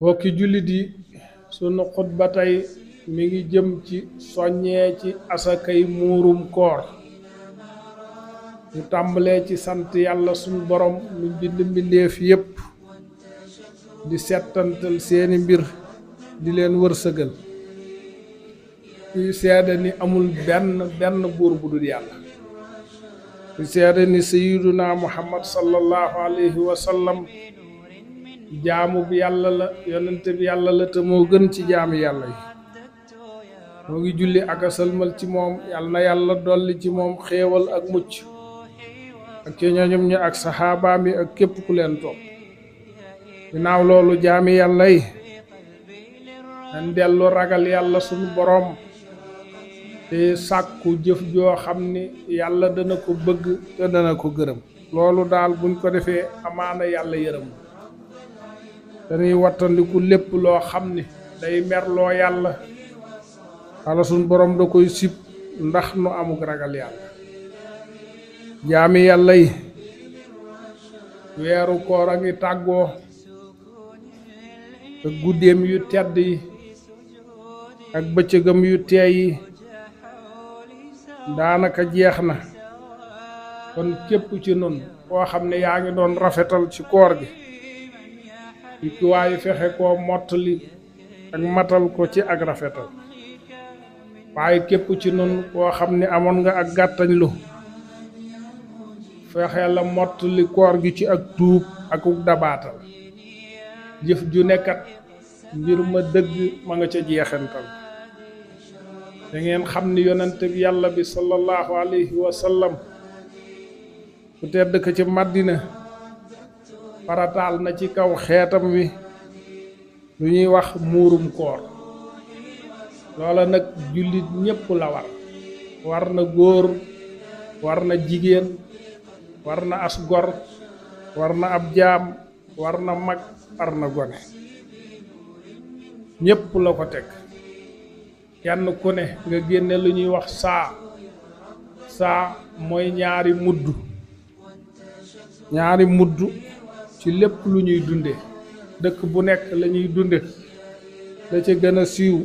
bokki jullit yi sunu xutba tey mi ngi jëm ci soññee ci asakay muurum koor ñu tàmbalee ci sant yàlla sunu borom mu bind mbindeef yépp di settantal seeni mbir di leen wërsëgal kuy seede ni amul benn buur bu dul yàlla kuy seede ni sayyiduna muhammad sallallahu alayhi wa sallam jaamu bi yàlla la yonente bi yàlla la te moo gën ci jaami yàlla yi moo ngi julli ak a sëlmal ci moom yàlla na yàlla dolli ci moom xéewal ak mucc ak ci ñoñom ñi ak saxaabaam yi ak képp ku leen topp ginnaaw loolu jaami yàlla yi dañ dellu ragal yàlla sunu boroom te sàkku jëf joo xam ni yàlla dana ko bëgg te dana ko gërëm loolu daal buñ ko defee amaana yàlla yërëm dañuy wattandiku lépp loo xam ni day merloo yàlla walla sunu boroom da koy sib ndax nu amuk ragal yàlla jaami yàlla yi weeru koor a ngi tàggoo ak guddeem yu tedd yi ak bëccëgam yu teey yi daanaka jeex na kon képp ci nun koo xam ne yaa ngi doon rafetal ci koor gi ci waayu fexe koo mottali ak matal ko ci ak rafetal waaye képp ci nun koo xam ne amoon nga ak gàttañlu fexe la mottali koor gi ci ak tuub ak dabaatal jëf ju nekkat mbir ma dëgg ma nga ca jeexantal da ngeen xam ni yonente bi yàlla bi sallallahu alayhi wa sallam ku tedd ko ci Madina farataal na ci kaw xeetam wi lu ñuy wax muurum koor loola nag jullit ñépp la war na góor war na jigéen war na as gor war na ab jaam war na mag war na gone ñépp la ko teg kenn ku ne nga génne lu ñuy wax saa mooy ñaari mudd ci lépp lu ñuy dunde dëkk bu nekk la ñuy dunde la ca gën a siiw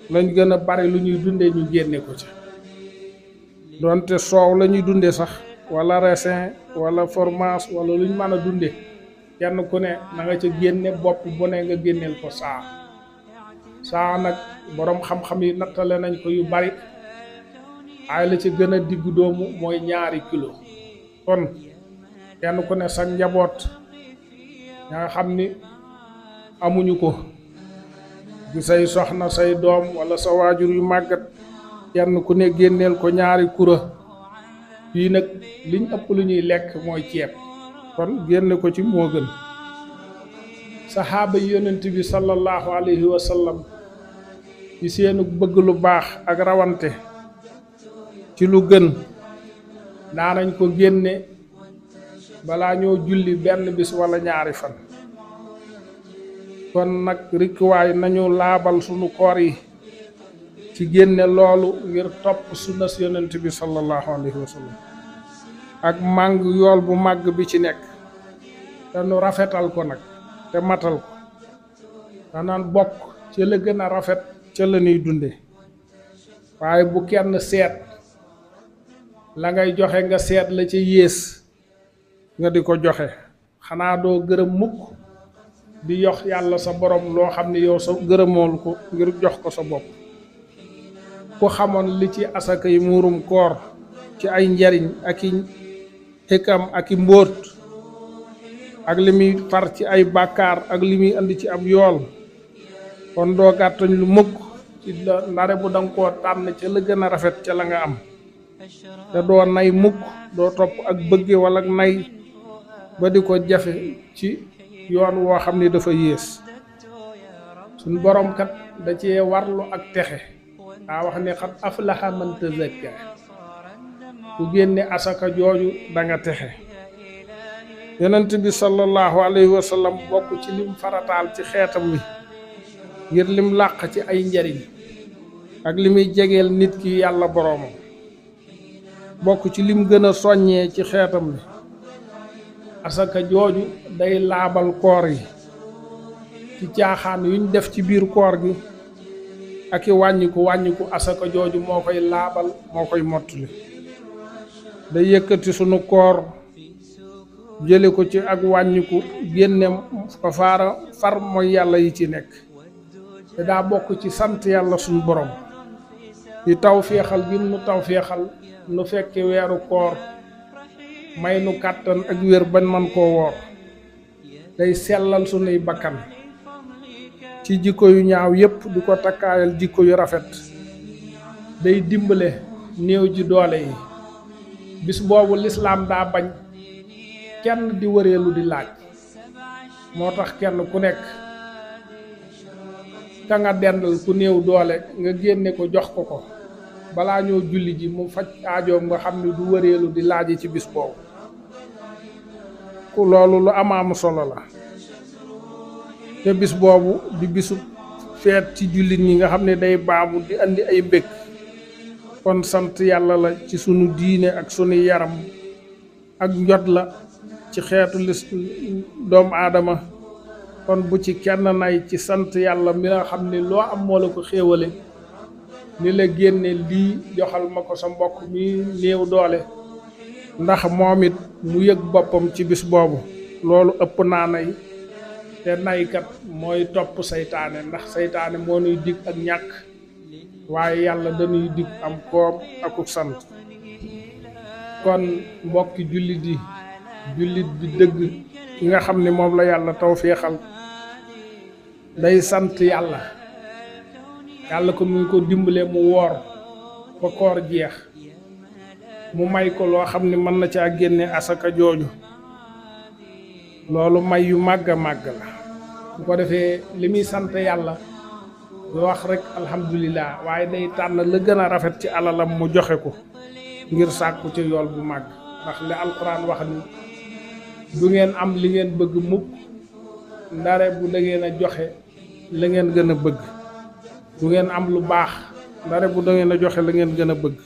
lañ gën a bari lu ñuy dunde ñu génne ko ca doonte soow la ñuy dunde sax wala raisin wala fromage wala lu ñu mën a dunde kenn ku ne na nga ca génne bopp bu ne nga génneel ko saa nag boroom xam-xam yi nattale nañ ko yu bari ay la ca gën a diggu doomu mooy 2 kilo kon kenn ku ne sa njaboot nga xam ni amuñu ko di say soxna say doom wala sa waajur yu màggat kenn ku ne génneel ko 2 kura fii nag liñ ëpp lu ñuy lekk mooy ceeb kon génne ko ci moo gën saxaaba yi yonent bi sallallahu alayhi wa sallam ci seenu bëgg lu baax ak rawante ci lu gën daanañ ko génne balaa ñoo julli benn bis wala 2 fan kon nag rikkuwaay nañu laabal sunu koor yi ci génne loolu ngir topp sunna si yonent bi sallallahu alayhi wa sallam ak màng yool bu màgg bi ci nekk te nu rafetal ko nag te matal ko danaan bokk ci la gën a rafet ca la ñuy dunde waaye bu kenn seet la ngay joxe nga seet la ca yées nga di ko joxe xanaa doo gërëm mukk di yox yàlla sa borom loo xam ne yow sa gërëmool ko ngir jox ko sa bopp ku xamoon li ci asaka yi muurum koor ci ay njariñ ak i xikam ak i mbóot ak li muy far ci ay bàkkaar ak li muy andi ci ab yool kon doo gàttañ lu mukk ci ndare bu danga koo tànn ca la gën a rafet ca la nga am te doo nay mukk doo topp ak bëgge wala ak nay ba di ko jafe ci yoon woo xam ni dafa yées suñ boroom kat da cee warlu ak texe daa wax ne xat aflaha man tazakka ku génne asaka jooju danga texe yonent bi sallallahu alayhi wa sallam bokk ci lim farataal ci xeetam wi ngir lim làq ci ay njariñ ak li muy jegeel nit ki yàlla boroomam bokk ci lim gën a soññee ci xeetam wi asaka jooju day laabal koor yi ci ci caaxaan yuñ def ci biir koor gi ak i wàññiku asaka jooju moo koy laabal moo koy mottali day yëkkati sunu koor jële ko ci ak wàññiku génne ko far mooy yàlla yi ci nekk te daa bokk ci sant yàlla suñu borom di tawféexal gi nu tawféexal nu fekke weeru koor may nu kàttan ak wér bañ man koo woor day sellal sunuy bakkan ci jikko yu ñaaw yépp di ko takkaayal jikko yu rafet day dimbale néew ji doole yi bis boobu lislaam daa bañ kenn di wëreelu di laaj moo tax kenn ku nekk ka nga dendal ku néew doole nga génne ko jox ko balaa ñoo julli ji mu faj aajoom nga xam ne du wëreelu di laaji ci bis boobu ku loolu lu am solo la te bis boobu di bisu feet ci jullit ñi nga xam ne day baamu di andi ay mbég kon sant yàlla la ci sunu diine ak sunu yaram ak njot la ci xeetu doomu aadama kon bu ci kenn nay ci sant yàlla mi nga xam ne loo am moo la ko xéewale ni la génne lii joxal ma ko sa mbokk mi néew doole ndax moom it mu yëg boppam ci bis boobu loolu ëpp naa nay te naykat mooy topp saytaane ndax saytaane moo nuy dig ak ñàkk waaye yàlla dañuy dig am koom akuk sant kon mbokki jullit yi jullit bi dëgg ki nga xam ne moom la yàlla tawféexal day sant yàlla ko mu ko dimbale mu woor ba koor jeex mu may ko loo xam ne mën na caa génne asaka jooju loolu may yu màgg a màgg la bu ko defee li muy sant yàlla du wax rek alhamdulilah waaye day tànn la gën a rafet ci alalam mu joxe ko ngir sàkku ci yool bu màgg ndax li alquran wax ni du ngeen am li ngeen bëgg mukk ndare bu da ngeen a joxe la ngeen gën a bëgg du ngeen am lu baax ndare bu da ngeen a joxe la ngeen gën a bëgg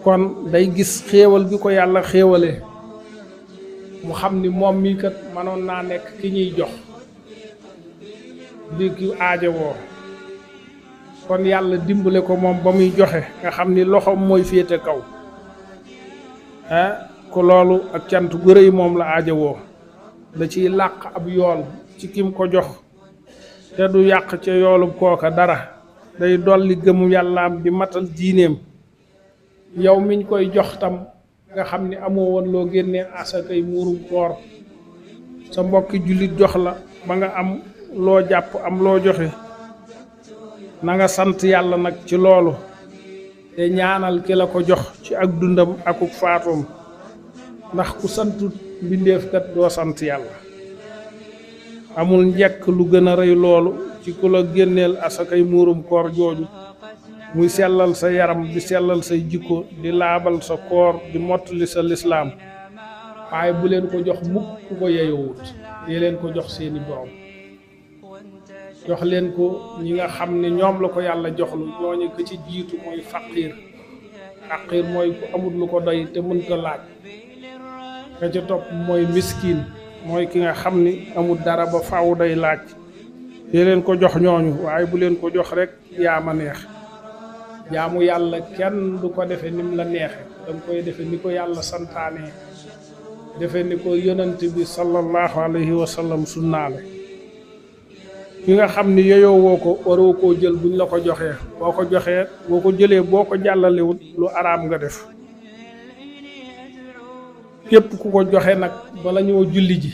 kon day gis xéewal bi ko yàlla xéewale mu xam ni moom mii kat mënoon naa nekk ki ñuy jox di ki aajowoo kon yàlla dimbale ko moom ba muy joxe nga xam ni loxoom mooy féete kaw ko loolu ak cant gu rëy moom la aajowoo da ciy làq ab yool ci kim ko jox te du yàq ca yoolub kooka dara day dolli gëmu yàllaam di matal diineem yow miñ koy jox tam nga xam ni amoo woon loo génnee asakay muurum koor sa mbokki jullit jox la ba nga am loo jàpp am loo joxe na nga sant yàlla nag ci loolu te ñaanal ki la ko jox ci ak dundam akuk faatoom ndax ku santut mbindeef kat doo sant yàlla amul njekk lu gën a rëy loolu ci ku la génneel asakay muurum koor jooju muy sellal sa yaram di sellal say jikko di laabal sa koor di mottali sa lislaam waaye bu leen ko jox mukk ku ko yeyowut yee leen ko jox seeni borom jox leen ko ñi nga xam ne ñoom la ko yàlla joxlu ñooñu ko ci jiitu mooy faqiir mooy ku amul lu ko doy te mën ko laaj ka ca topp mooy miskin mooy ki nga xam ni amul dara ba faaw day laaj yee leen ko jox ñooñu waaye bu leen ko jox rek yaa ma neex jaamu yàlla kenn du ko defe nim la neexe danga koy defe ni ko yàlla santaane defe ni ko yonent bi sallallahu alayhi wa sallam sunnaale ki nga xam ni yeyoo woo ko waroo koo jël buñ la ko joxee boo ko joxee boo ko jëlee boo ko jàllalewut lu araam nga def képp ku ko joxe nag bala ñoo julli ji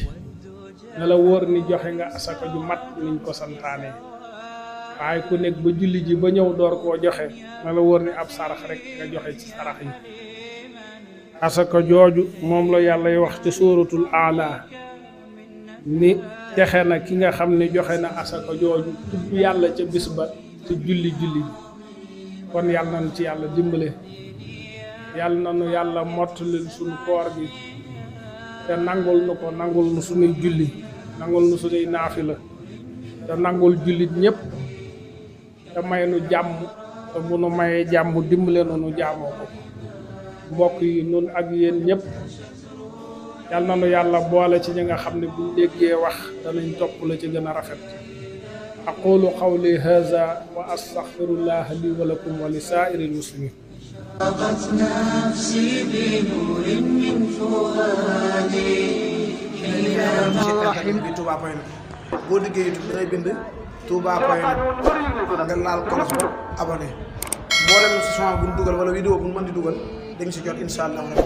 na la wóor ni joxe nga asaka ju mat niñ ko santaane waaye ku nekk ba julli ji ba ñëw door koo joxe na la wóor ni ab sarax rek nga joxe ci sarax yi asaka jooju moom la yàlla y wax ci suuratul Aala ni texe na ki nga xam ne joxe na asaka jooju tudd yàlla ca bis ba te julli kon yàlla nañu ci yàlla dimbale yàlla nañu yàlla mottalil suñu koor gi te nangul nu ko nangul nu suñuy julli nangul nu suñuy naafila te nangul jullit ñépp te may nu jàmm te bu nu mayee jàmm dimbale nu jaamoo ko mbokk yi nun ak yéen ñépp yal na nu yàlla boole ci ñi nga xam ne buñ déggee wax danañ topp la ci gën a rafet aqulu qawli hadha wa astaghfirullah li wa lakum wa li sa'iril muslimin نفسي بنور من فؤادي Touba point boo liggéey YouTube da ngay bind Touba point nga laal kolos ba abonné mboolem son bu ñu dugal wala vidéo bu ñu mën di dugal da nga si jot incha allah.